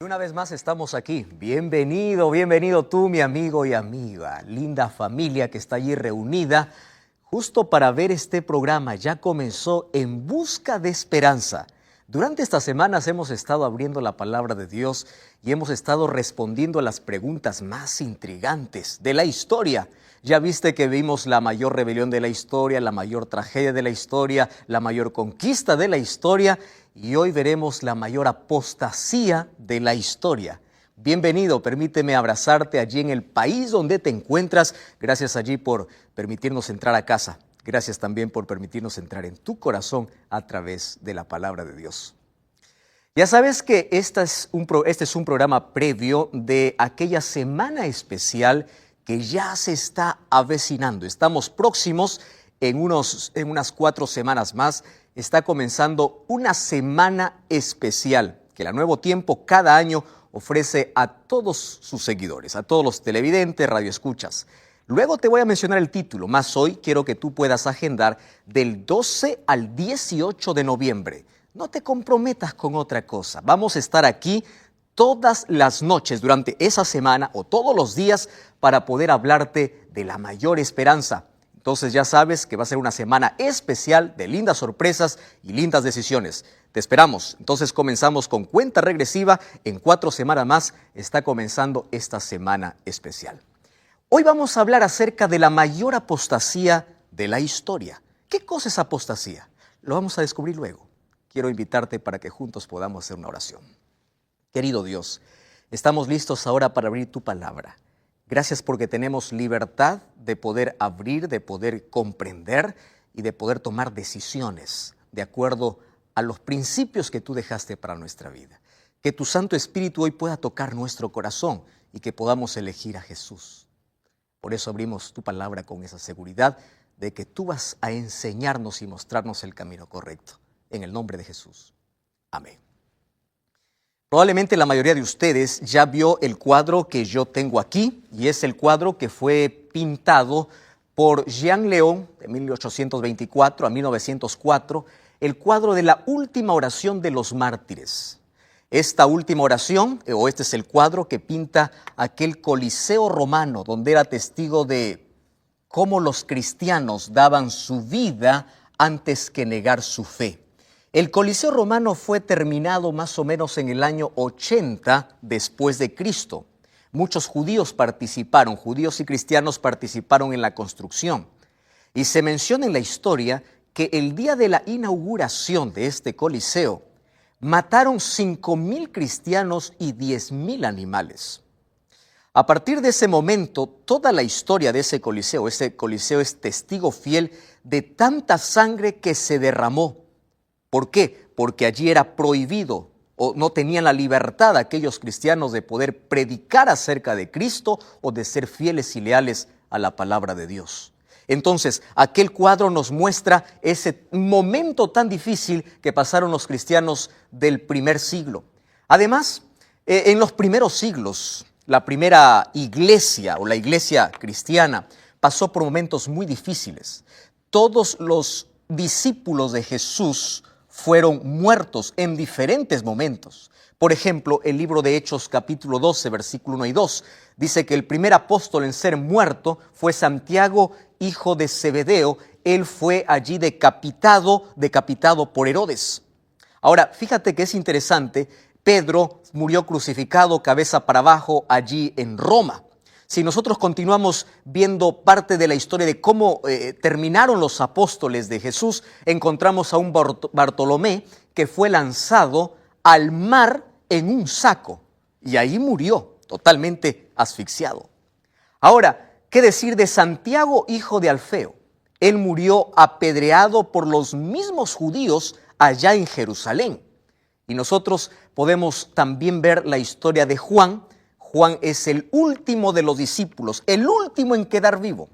Una vez más estamos aquí. Bienvenido, bienvenido tú, mi amigo y amiga. Linda familia que está allí reunida justo para ver este programa. Ya comenzó En Busca de Esperanza. Durante estas semanas hemos estado abriendo la palabra de Dios y hemos estado respondiendo a las preguntas más intrigantes de la historia. Ya viste que vimos la mayor rebelión de la historia, la mayor tragedia de la historia, la mayor conquista de la historia y hoy veremos la mayor apostasía de la historia. Bienvenido, permíteme abrazarte allí en el país donde te encuentras. Gracias allí por permitirnos entrar a casa. Gracias también por permitirnos entrar en tu corazón a través de la palabra de Dios. Ya sabes que este es un programa previo de aquella semana especial que ya se está avecinando. Estamos próximos en unas 4 semanas más. Está comenzando una semana especial que la Nuevo Tiempo cada año ofrece a todos sus seguidores, a todos los televidentes, radioescuchas. Luego te voy a mencionar el título, más hoy quiero que tú puedas agendar del 12 al 18 de noviembre. No te comprometas con otra cosa. Vamos a estar aquí todas las noches durante esa semana o todos los días para poder hablarte de la mayor esperanza. Entonces ya sabes que va a ser una semana especial de lindas sorpresas y lindas decisiones. Te esperamos. Entonces comenzamos con cuenta regresiva. En 4 semanas más está comenzando esta semana especial. Hoy vamos a hablar acerca de la mayor apostasía de la historia. ¿Qué cosa es apostasía? Lo vamos a descubrir luego. Quiero invitarte para que juntos podamos hacer una oración. Querido Dios, estamos listos ahora para abrir tu palabra. Gracias porque tenemos libertad de poder abrir, de poder comprender y de poder tomar decisiones de acuerdo a los principios que tú dejaste para nuestra vida. Que tu Santo Espíritu hoy pueda tocar nuestro corazón y que podamos elegir a Jesús. Por eso abrimos tu palabra con esa seguridad de que tú vas a enseñarnos y mostrarnos el camino correcto. En el nombre de Jesús. Amén. Probablemente la mayoría de ustedes ya vio el cuadro que yo tengo aquí y es el cuadro que fue pintado por Jean León de 1824 a 1904, el cuadro de la última oración de los mártires. Esta última oración, o este es el cuadro que pinta aquel Coliseo romano donde era testigo de cómo los cristianos daban su vida antes que negar su fe. El Coliseo romano fue terminado más o menos en el año 80 después de Cristo. Muchos judíos participaron, judíos y cristianos participaron en la construcción. Y se menciona en la historia que el día de la inauguración de este Coliseo, mataron 5,000 cristianos y 10,000 animales. A partir de ese momento, toda la historia de ese Coliseo es testigo fiel de tanta sangre que se derramó. ¿Por qué? Porque allí era prohibido o no tenían la libertad aquellos cristianos de poder predicar acerca de Cristo o de ser fieles y leales a la palabra de Dios. Entonces, aquel cuadro nos muestra ese momento tan difícil que pasaron los cristianos del primer siglo. Además, en los primeros siglos, la primera iglesia o la iglesia cristiana pasó por momentos muy difíciles. Todos los discípulos de Jesús fueron muertos en diferentes momentos. Por ejemplo, el libro de Hechos capítulo 12, versículo 1 y 2, dice que el primer apóstol en ser muerto fue Santiago, hijo de Zebedeo. Él fue allí decapitado por Herodes. Ahora, fíjate que es interesante, Pedro murió crucificado cabeza para abajo allí en Roma. Si nosotros continuamos viendo parte de la historia de cómo terminaron los apóstoles de Jesús, encontramos a un Bartolomé que fue lanzado al mar en un saco y ahí murió totalmente asfixiado. Ahora, ¿qué decir de Santiago, hijo de Alfeo? Él murió apedreado por los mismos judíos allá en Jerusalén. Y nosotros podemos también ver la historia de Juan. Juan es el último de los discípulos, el último en quedar vivo.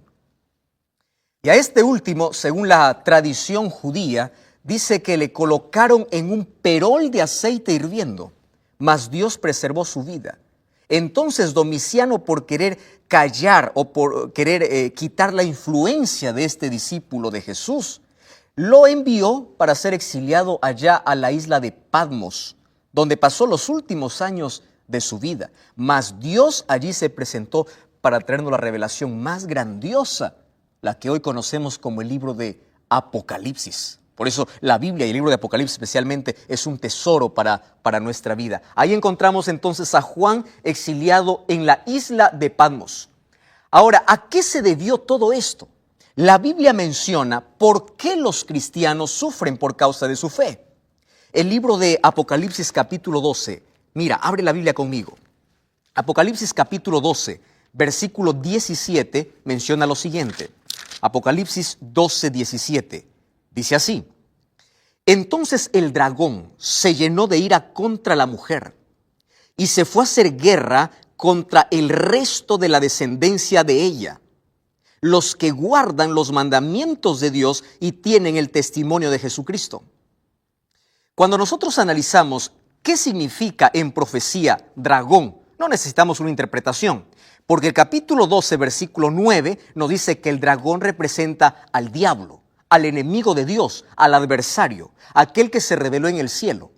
Y a este último, según la tradición judía, dice que le colocaron en un perol de aceite hirviendo, mas Dios preservó su vida. Entonces Domiciano, por querer callar o por querer quitar la influencia de este discípulo de Jesús, lo envió para ser exiliado allá a la isla de Patmos, donde pasó los últimos años de su vida. Mas Dios allí se presentó para traernos la revelación más grandiosa, la que hoy conocemos como el libro de Apocalipsis. Por eso la Biblia y el libro de Apocalipsis especialmente es un tesoro para nuestra vida. Ahí encontramos entonces a Juan exiliado en la isla de Patmos. Ahora, ¿a qué se debió todo esto? La Biblia menciona por qué los cristianos sufren por causa de su fe. El libro de Apocalipsis capítulo 12, mira, abre la Biblia conmigo. Apocalipsis capítulo 12, versículo 17 menciona lo siguiente. Apocalipsis 12, 17. Dice así: entonces el dragón se llenó de ira contra la mujer y se fue a hacer guerra contra el resto de la descendencia de ella, los que guardan los mandamientos de Dios y tienen el testimonio de Jesucristo. Cuando nosotros analizamos qué significa en profecía dragón, no necesitamos una interpretación, porque el capítulo 12, versículo 9 nos dice que el dragón representa al diablo, al enemigo de Dios, al adversario, aquel que se reveló en el cielo.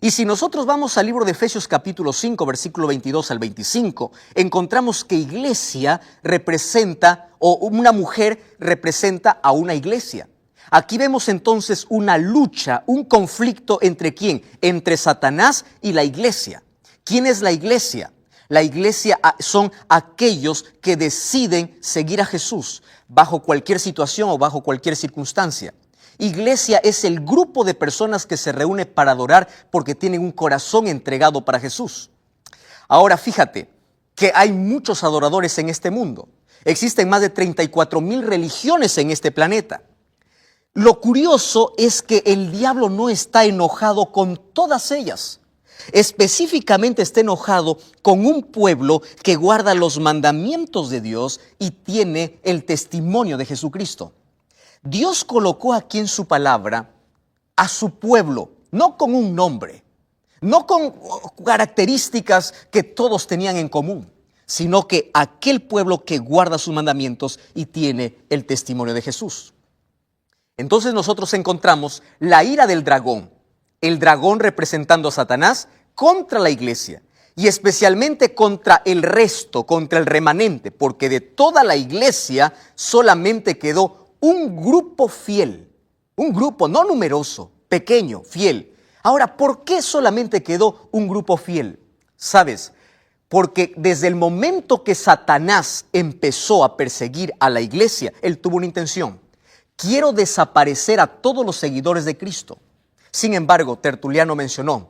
Y si nosotros vamos al libro de Efesios capítulo 5, versículo 22 al 25, encontramos que iglesia representa, o una mujer representa a una iglesia. Aquí vemos entonces una lucha, un conflicto entre ¿quién? Entre Satanás y la iglesia. ¿Quién es la iglesia? La iglesia son aquellos que deciden seguir a Jesús bajo cualquier situación o bajo cualquier circunstancia. Iglesia es el grupo de personas que se reúne para adorar porque tienen un corazón entregado para Jesús. Ahora fíjate que hay muchos adoradores en este mundo. Existen más de 34,000 religiones en este planeta. Lo curioso es que el diablo no está enojado con todas ellas. Específicamente está enojado con un pueblo que guarda los mandamientos de Dios y tiene el testimonio de Jesucristo. Dios colocó aquí en su palabra a su pueblo, no con un nombre, no con características que todos tenían en común, sino que aquel pueblo que guarda sus mandamientos y tiene el testimonio de Jesús. Entonces nosotros encontramos la ira del dragón, el dragón representando a Satanás contra la iglesia y especialmente contra el resto, contra el remanente, porque de toda la iglesia solamente quedó un grupo fiel, un grupo no numeroso, pequeño, fiel. Ahora, ¿por qué solamente quedó un grupo fiel? ¿Sabes? Porque desde el momento que Satanás empezó a perseguir a la iglesia, él tuvo una intención. Quiero desaparecer a todos los seguidores de Cristo. Sin embargo, Tertuliano mencionó,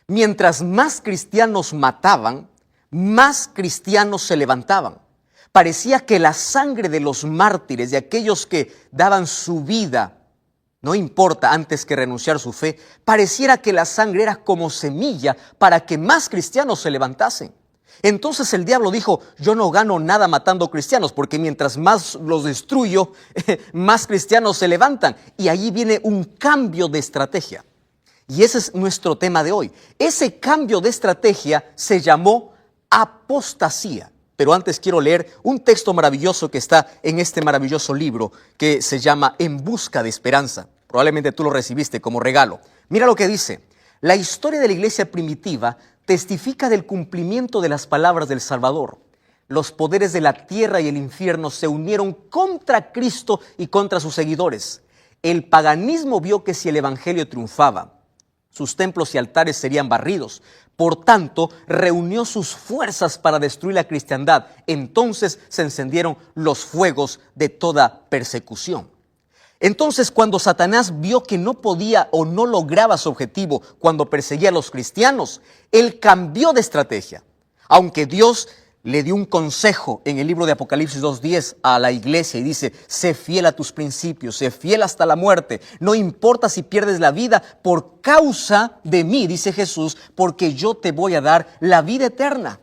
mientras más cristianos mataban, más cristianos se levantaban. Parecía que la sangre de los mártires, de aquellos que daban su vida, no importa, antes que renunciar su fe, pareciera que la sangre era como semilla para que más cristianos se levantasen. Entonces el diablo dijo, yo no gano nada matando cristianos, porque mientras más los destruyo, más cristianos se levantan. Y allí viene un cambio de estrategia. Y ese es nuestro tema de hoy. Ese cambio de estrategia se llamó apostasía. Pero antes quiero leer un texto maravilloso que está en este maravilloso libro que se llama En busca de esperanza. Probablemente tú lo recibiste como regalo. Mira lo que dice. La historia de la iglesia primitiva testifica del cumplimiento de las palabras del Salvador. Los poderes de la tierra y el infierno se unieron contra Cristo y contra sus seguidores. El paganismo vio que si el evangelio triunfaba, sus templos y altares serían barridos. Por tanto, reunió sus fuerzas para destruir la cristiandad. Entonces se encendieron los fuegos de toda persecución. Entonces, cuando Satanás vio que no podía o no lograba su objetivo cuando perseguía a los cristianos, él cambió de estrategia. Aunque Dios le dio un consejo en el libro de Apocalipsis 2:10 a la iglesia y dice, sé fiel a tus principios, sé fiel hasta la muerte, no importa si pierdes la vida por causa de mí, dice Jesús, porque yo te voy a dar la vida eterna.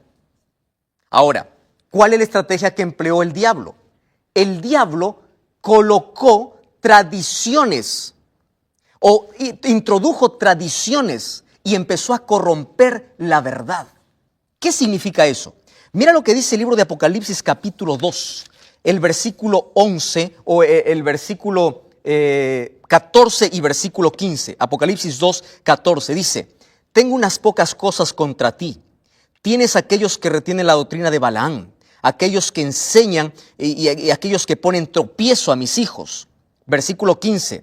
Ahora, ¿cuál es la estrategia que empleó el diablo? El diablo colocó tradiciones o introdujo tradiciones y empezó a corromper la verdad. ¿Qué significa eso? Mira lo que dice el libro de Apocalipsis capítulo 2, el versículo 11 o el versículo 14 y versículo 15. Apocalipsis 2, 14 dice, tengo unas pocas cosas contra ti. Tienes aquellos que retienen la doctrina de Balaam, aquellos que enseñan y aquellos que ponen tropiezo a mis hijos. Versículo 15.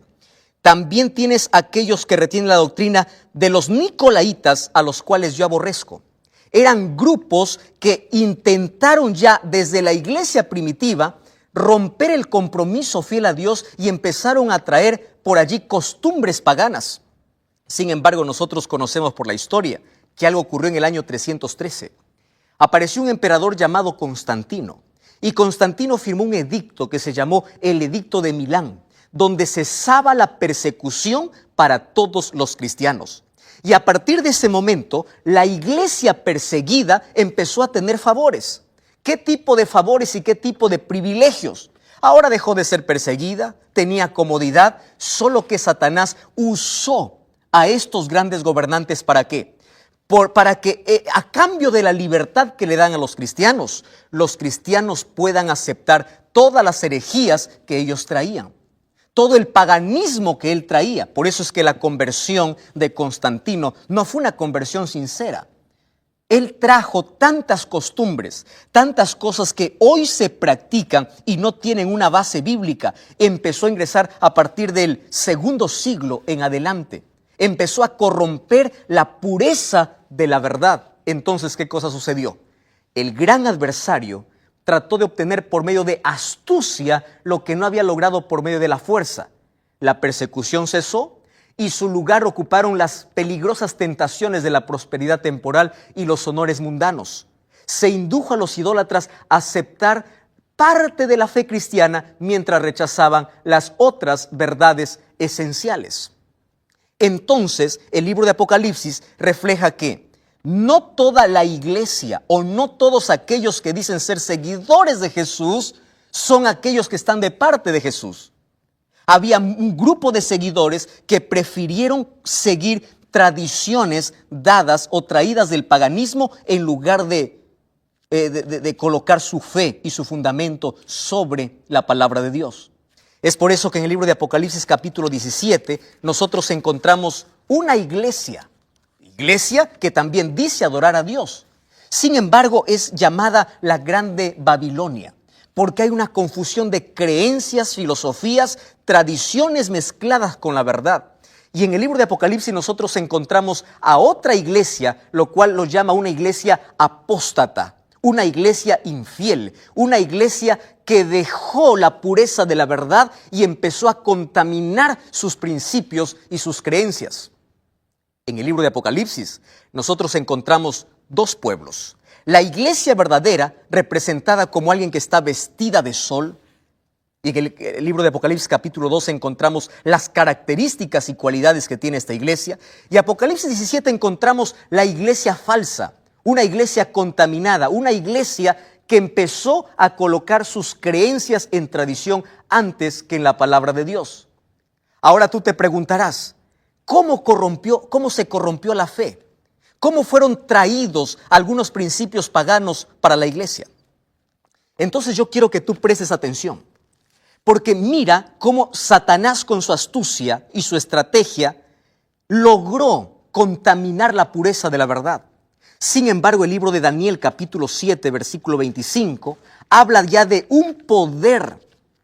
También tienes aquellos que retienen la doctrina de los nicolaitas, a los cuales yo aborrezco. Eran grupos que intentaron ya desde la iglesia primitiva romper el compromiso fiel a Dios y empezaron a traer por allí costumbres paganas. Sin embargo, nosotros conocemos por la historia que algo ocurrió en el año 313. Apareció un emperador llamado Constantino, y Constantino firmó un edicto que se llamó el Edicto de Milán, donde cesaba la persecución para todos los cristianos. Y a partir de ese momento, la iglesia perseguida empezó a tener favores. ¿Qué tipo de favores y qué tipo de privilegios? Ahora dejó de ser perseguida, tenía comodidad, solo que Satanás usó a estos grandes gobernantes ¿para qué? Para que a cambio de la libertad que le dan a los cristianos puedan aceptar todas las herejías que ellos traían, todo el paganismo que él traía. Por eso es que la conversión de Constantino no fue una conversión sincera. Él trajo tantas costumbres, tantas cosas que hoy se practican y no tienen una base bíblica. Empezó a ingresar a partir del segundo siglo en adelante. Empezó a corromper la pureza de la verdad. Entonces, ¿qué cosa sucedió? El gran adversario trató de obtener por medio de astucia lo que no había logrado por medio de la fuerza. La persecución cesó y su lugar ocuparon las peligrosas tentaciones de la prosperidad temporal y los honores mundanos. Se indujo a los idólatras a aceptar parte de la fe cristiana mientras rechazaban las otras verdades esenciales. Entonces, el libro de Apocalipsis refleja que no toda la iglesia o no todos aquellos que dicen ser seguidores de Jesús son aquellos que están de parte de Jesús. Había un grupo de seguidores que prefirieron seguir tradiciones dadas o traídas del paganismo en lugar de colocar su fe y su fundamento sobre la palabra de Dios. Es por eso que en el libro de Apocalipsis capítulo 17 nosotros encontramos una iglesia que también dice adorar a Dios. Sin embargo, es llamada la Grande Babilonia, porque hay una confusión de creencias, filosofías, tradiciones mezcladas con la verdad. Y en el libro de Apocalipsis nosotros encontramos a otra iglesia, lo cual lo llama una iglesia apóstata, una iglesia infiel, una iglesia que dejó la pureza de la verdad y empezó a contaminar sus principios y sus creencias. En el libro de Apocalipsis nosotros encontramos dos pueblos. La iglesia verdadera, representada como alguien que está vestida de sol. Y en el libro de Apocalipsis capítulo 2 encontramos las características y cualidades que tiene esta iglesia. Y Apocalipsis 17 encontramos la iglesia falsa, una iglesia contaminada, una iglesia que empezó a colocar sus creencias en tradición antes que en la palabra de Dios. Ahora tú te preguntarás, ¿cómo se corrompió la fe? ¿Cómo fueron traídos algunos principios paganos para la iglesia? Entonces yo quiero que tú prestes atención, porque mira cómo Satanás con su astucia y su estrategia logró contaminar la pureza de la verdad. Sin embargo, el libro de Daniel capítulo 7 versículo 25 habla ya de un poder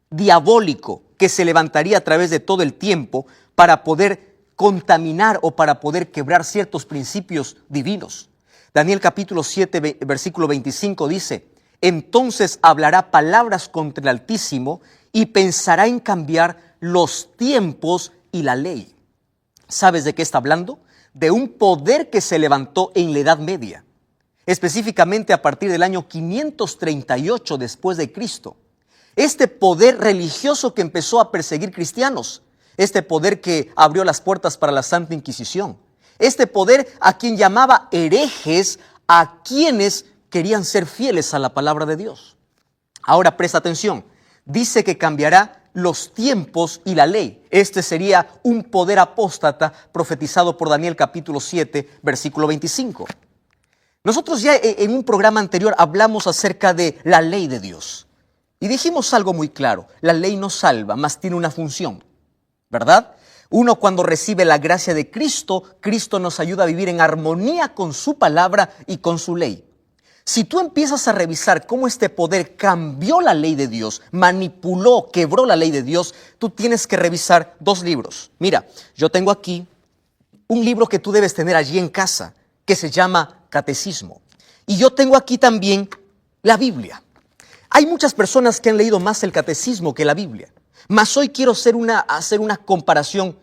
diabólico que se levantaría a través de todo el tiempo para poder contaminar o para poder quebrar ciertos principios divinos. Daniel capítulo 7 versículo 25 dice: entonces hablará palabras contra el Altísimo y pensará en cambiar los tiempos y la ley. ¿Sabes de qué está hablando? De un poder que se levantó en la Edad Media, específicamente a partir del año 538 después de Cristo. Este poder religioso que empezó a perseguir cristianos, este poder que abrió las puertas para la Santa Inquisición, este poder a quien llamaba herejes a quienes querían ser fieles a la palabra de Dios. Ahora presta atención, dice que cambiará los tiempos y la ley. Este sería un poder apóstata profetizado por Daniel capítulo 7, versículo 25. Nosotros ya en un programa anterior hablamos acerca de la ley de Dios. Y dijimos algo muy claro, la ley no salva, mas tiene una función, ¿verdad? Uno cuando recibe la gracia de Cristo, Cristo nos ayuda a vivir en armonía con su palabra y con su ley. Si tú empiezas a revisar cómo este poder cambió la ley de Dios, manipuló, quebró la ley de Dios, tú tienes que revisar 2 libros. Mira, yo tengo aquí un libro que tú debes tener allí en casa, que se llama Catecismo. Y yo tengo aquí también la Biblia. Hay muchas personas que han leído más el Catecismo que la Biblia. Mas hoy quiero hacer una comparación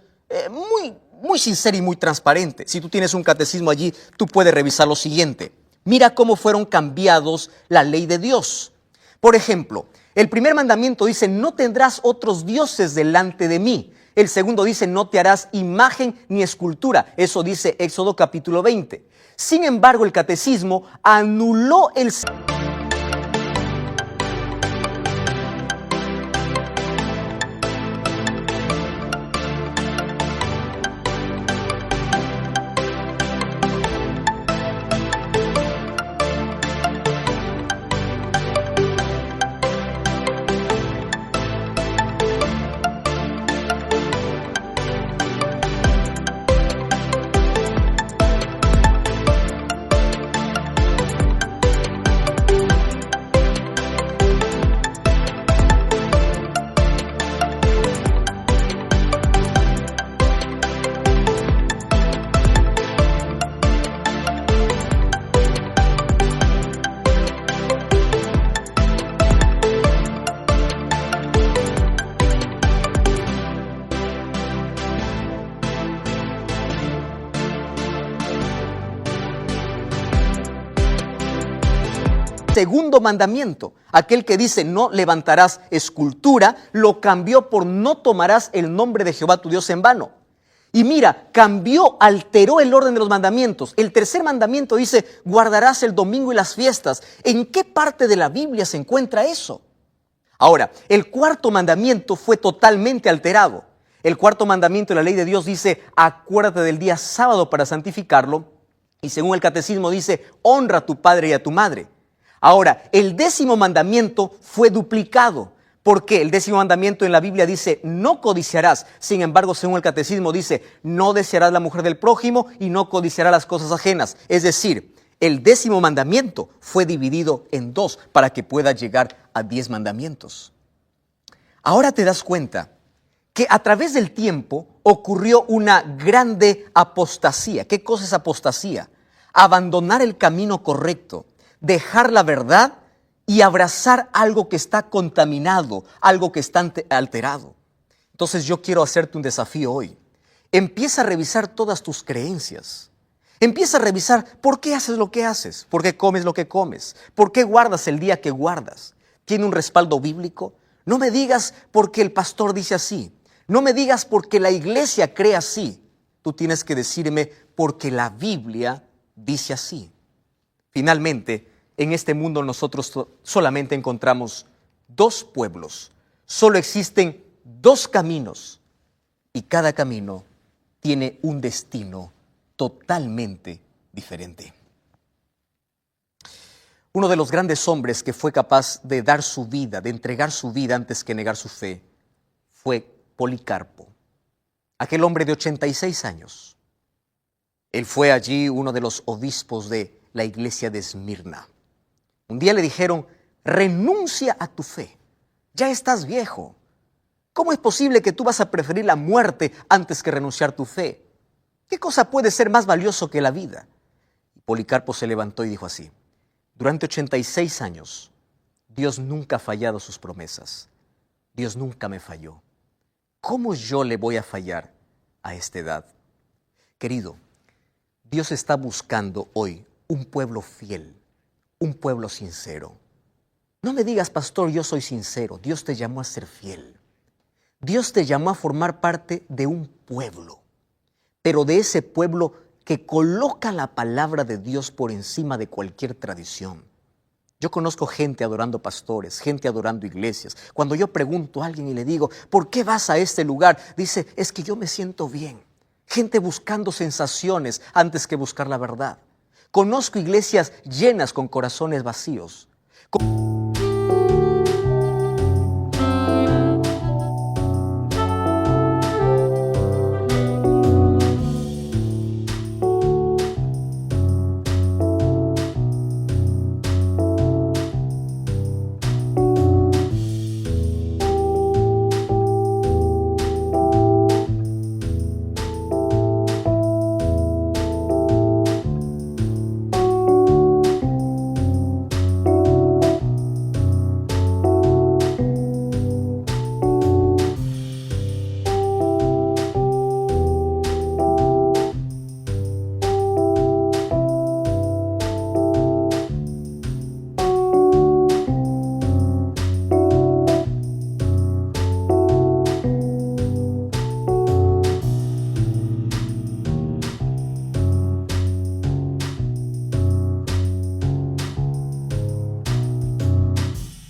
muy sincera y muy transparente. Si tú tienes un catecismo allí, tú puedes revisar lo siguiente. Mira cómo fueron cambiados la ley de Dios. Por ejemplo, el primer mandamiento dice, no tendrás otros dioses delante de mí. El segundo dice, no te harás imagen ni escultura. Eso dice Éxodo capítulo 20. Sin embargo, el catecismo anuló el... Segundo mandamiento, aquel que dice no levantarás escultura, lo cambió por no tomarás el nombre de Jehová tu Dios en vano. Y mira, cambió, alteró el orden de los mandamientos. El tercer mandamiento dice guardarás el domingo y las fiestas. ¿En qué parte de la Biblia se encuentra eso? Ahora, el cuarto mandamiento fue totalmente alterado. El cuarto mandamiento de la ley de Dios dice acuérdate del día sábado para santificarlo. Y según el catecismo dice honra a tu padre y a tu madre. Ahora, el 10º mandamiento fue duplicado. ¿Por qué? El 10º mandamiento en la Biblia dice, no codiciarás. Sin embargo, según el catecismo dice, no desearás la mujer del prójimo y no codiciarás las cosas ajenas. Es decir, el 10º mandamiento fue dividido en 2 para que pueda llegar a 10 mandamientos. Ahora te das cuenta que a través del tiempo ocurrió una grande apostasía. ¿Qué cosa es apostasía? Abandonar el camino correcto. Dejar la verdad y abrazar algo que está contaminado, algo que está alterado. Entonces yo quiero hacerte un desafío hoy. Empieza a revisar todas tus creencias. Empieza a revisar por qué haces lo que haces, por qué comes lo que comes, por qué guardas el día que guardas. ¿Tiene un respaldo bíblico? No me digas porque el pastor dice así. No me digas porque la iglesia cree así. Tú tienes que decirme porque la Biblia dice así. Finalmente, en este mundo nosotros solamente encontramos 2 pueblos. Solo existen 2 caminos y cada camino tiene un destino totalmente diferente. Uno de los grandes hombres que fue capaz de dar su vida, de entregar su vida antes que negar su fe, fue Policarpo, aquel hombre de 86 años. Él fue allí uno de los obispos de la iglesia de Esmirna. Un día le dijeron, renuncia a tu fe, ya estás viejo. ¿Cómo es posible que tú vas a preferir la muerte antes que renunciar a tu fe? ¿Qué cosa puede ser más valioso que la vida? Policarpo se levantó y dijo así, durante 86 años, Dios nunca ha fallado sus promesas. Dios nunca me falló. ¿Cómo yo le voy a fallar a esta edad? Querido, Dios está buscando hoy un pueblo fiel. Un pueblo sincero. No me digas, pastor, yo soy sincero. Dios te llamó a ser fiel. Dios te llamó a formar parte de un pueblo, pero de ese pueblo que coloca la palabra de Dios por encima de cualquier tradición. Yo conozco gente adorando pastores, gente adorando iglesias. Cuando yo pregunto a alguien y le digo, ¿por qué vas a este lugar? Dice, es que yo me siento bien. Gente buscando sensaciones antes que buscar la verdad. Conozco iglesias llenas con corazones vacíos.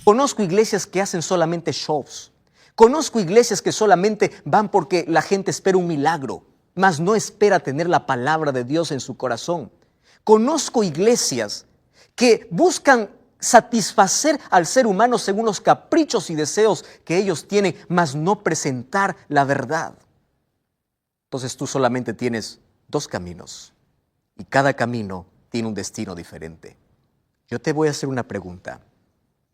Conozco iglesias que hacen solamente shows. Conozco iglesias que solamente van porque la gente espera un milagro, mas no espera tener la palabra de Dios en su corazón. Conozco iglesias que buscan satisfacer al ser humano según los caprichos y deseos que ellos tienen, mas no presentar la verdad. Entonces tú solamente tienes dos caminos y cada camino tiene un destino diferente. Yo te voy a hacer una pregunta.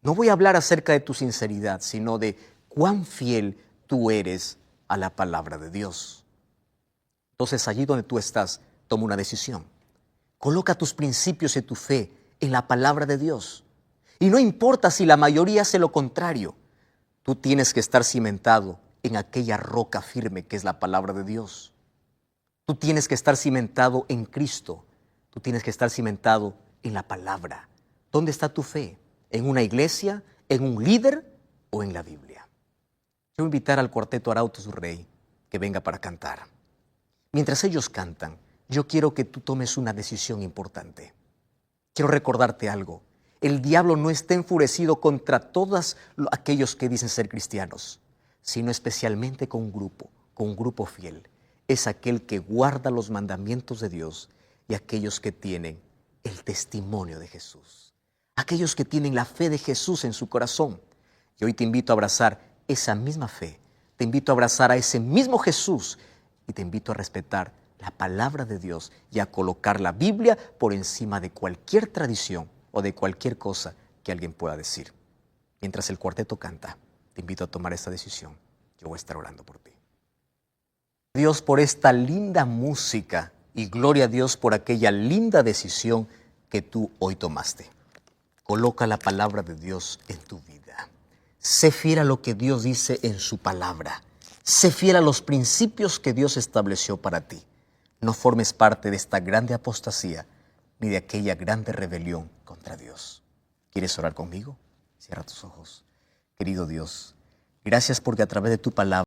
No voy a hablar acerca de tu sinceridad, sino de cuán fiel tú eres a la palabra de Dios. Entonces allí donde tú estás, toma una decisión. Coloca tus principios y tu fe en la palabra de Dios. Y no importa si la mayoría hace lo contrario, tú tienes que estar cimentado en aquella roca firme que es la palabra de Dios. Tú tienes que estar cimentado en Cristo. Tú tienes que estar cimentado en la palabra. ¿Dónde está tu fe? ¿En una iglesia, en un líder o en la Biblia? Quiero invitar al cuarteto Arautos du Rey que venga para cantar. Mientras ellos cantan, yo quiero que tú tomes una decisión importante. Quiero recordarte algo. El diablo no está enfurecido contra todos aquellos que dicen ser cristianos, sino especialmente con un grupo fiel. Es aquel que guarda los mandamientos de Dios y aquellos que tienen el testimonio de Jesús. Aquellos que tienen la fe de Jesús en su corazón. Y hoy te invito a abrazar esa misma fe. Te invito a abrazar a ese mismo Jesús y te invito a respetar la palabra de Dios y a colocar la Biblia por encima de cualquier tradición o de cualquier cosa que alguien pueda decir. Mientras el cuarteto canta, te invito a tomar esta decisión. Yo voy a estar orando por ti. Dios por esta linda música y gloria a Dios por aquella linda decisión que tú hoy tomaste. Coloca la palabra de Dios en tu vida. Sé fiel a lo que Dios dice en su palabra. Sé fiel a los principios que Dios estableció para ti. No formes parte de esta grande apostasía ni de aquella grande rebelión contra Dios. ¿Quieres orar conmigo? Cierra tus ojos. Querido Dios, gracias porque a través de tu palabra